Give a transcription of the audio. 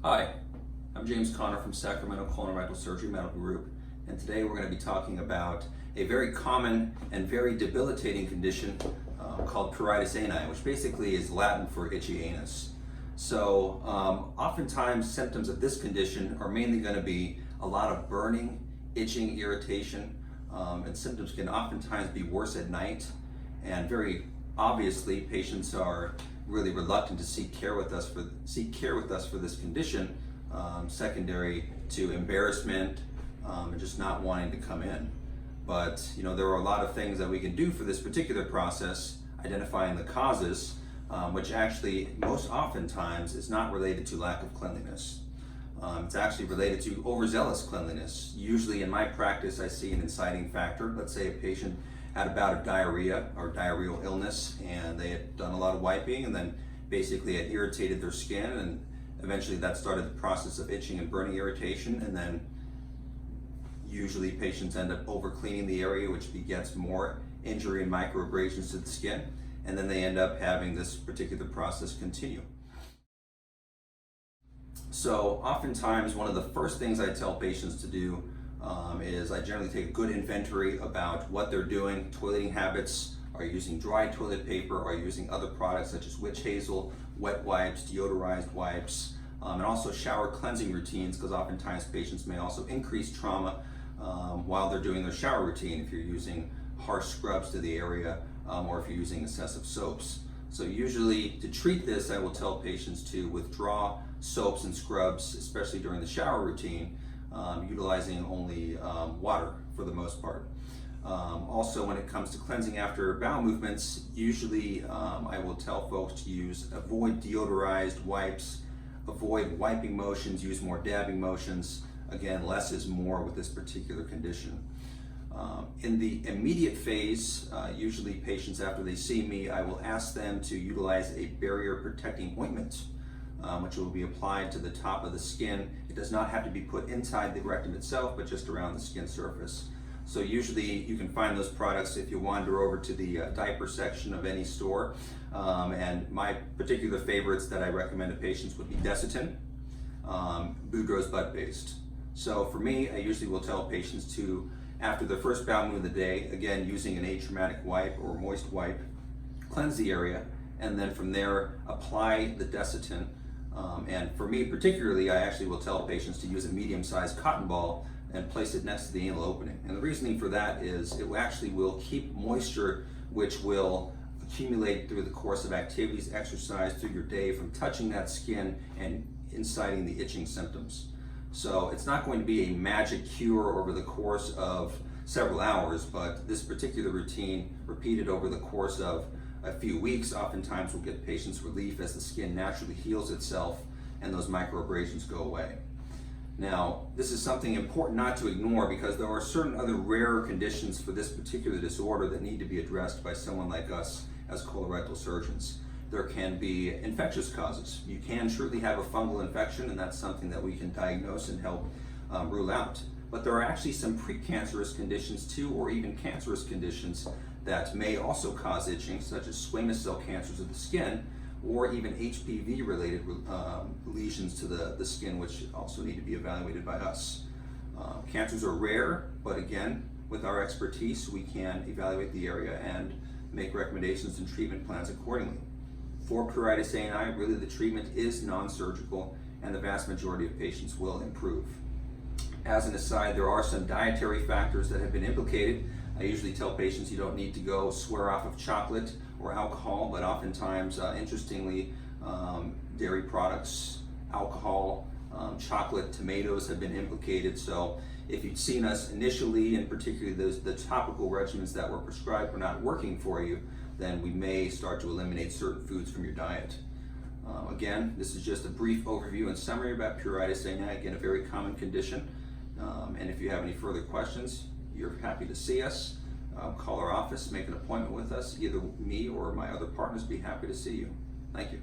Hi, I'm James Connor from Sacramento Colon and Rectal Surgery Medical Group, and today we're going to be talking about a very common and very debilitating condition called Pruritus Ani, which basically is Latin for itchy anus. So oftentimes symptoms of this condition are mainly going to be a lot of burning, itching, irritation, and symptoms can oftentimes be worse at night, and very obviously patients are really reluctant to seek care with us for this condition, secondary to embarrassment and just not wanting to come in. But there are a lot of things that we can do for this particular process, identifying the causes, which actually most oftentimes is not related to lack of cleanliness. It's actually related to overzealous cleanliness. Usually in my practice I see an inciting factor. Let's say a patient had a bout of diarrhea or diarrheal illness, and they had done a lot of wiping and then basically had irritated their skin, and eventually that started the process of itching and burning irritation, and then usually patients end up over cleaning the area, which begets more injury and microabrasions to the skin, and then they end up having this particular process continue. So oftentimes one of the first things I tell patients to do is I generally take a good inventory about what they're doing, toileting habits. Are you using dry toilet paper? Are you using other products such as witch hazel, wet wipes, deodorized wipes, and also shower cleansing routines, because oftentimes patients may also increase trauma while they're doing their shower routine if you're using harsh scrubs to the area or if you're using excessive soaps. So usually to treat this, I will tell patients to withdraw soaps and scrubs, especially during the shower routine, utilizing only water for the most part. Also, when it comes to cleansing after bowel movements, usually I will tell folks to avoid deodorized wipes, avoid wiping motions, use more dabbing motions. Again, less is more with this particular condition. In the immediate phase, usually patients after they see me, I will ask them to utilize a barrier protecting ointment, which will be applied to the top of the skin. It does not have to be put inside the rectum itself, but just around the skin surface. So usually you can find those products if you wander over to the diaper section of any store. And my particular favorites that I recommend to patients would be Desitin, Boudreaux's Bud-based. So for me, I usually will tell patients to, after the first bowel movement of the day, again using an atraumatic wipe or moist wipe, cleanse the area, and then from there apply the Desitin. And for me particularly, I actually will tell patients to use a medium-sized cotton ball and place it next to the anal opening. And the reasoning for that is it actually will keep moisture, which will accumulate through the course of activities, exercise through your day, from touching that skin and inciting the itching symptoms. So it's not going to be a magic cure over the course of several hours, but this particular routine repeated over the course of a few weeks oftentimes will get patients relief as the skin naturally heals itself and those microabrasions go away. Now, this is something important not to ignore, because there are certain other rarer conditions for this particular disorder that need to be addressed by someone like us as colorectal surgeons. There can be infectious causes. You can truly have a fungal infection, and that's something that we can diagnose and help rule out. But there are actually some precancerous conditions too, or even cancerous conditions that may also cause itching, such as squamous cell cancers of the skin, or even HPV-related lesions to the skin, which also need to be evaluated by us. Cancers are rare, but again, with our expertise, we can evaluate the area and make recommendations and treatment plans accordingly. For Pruritus Ani, really the treatment is non-surgical, and the vast majority of patients will improve. As an aside, there are some dietary factors that have been implicated. I usually tell patients you don't need to go swear off of chocolate or alcohol, but oftentimes, interestingly, dairy products, alcohol, chocolate, tomatoes have been implicated. So if you'd seen us initially, and particularly the topical regimens that were prescribed were not working for you, then we may start to eliminate certain foods from your diet. Again, this is just a brief overview and summary about Pruritus Ani, again, a very common condition. And if you have any further questions, you're happy to see us. Call our office, make an appointment with us. Either me or my other partners be happy to see you. Thank you.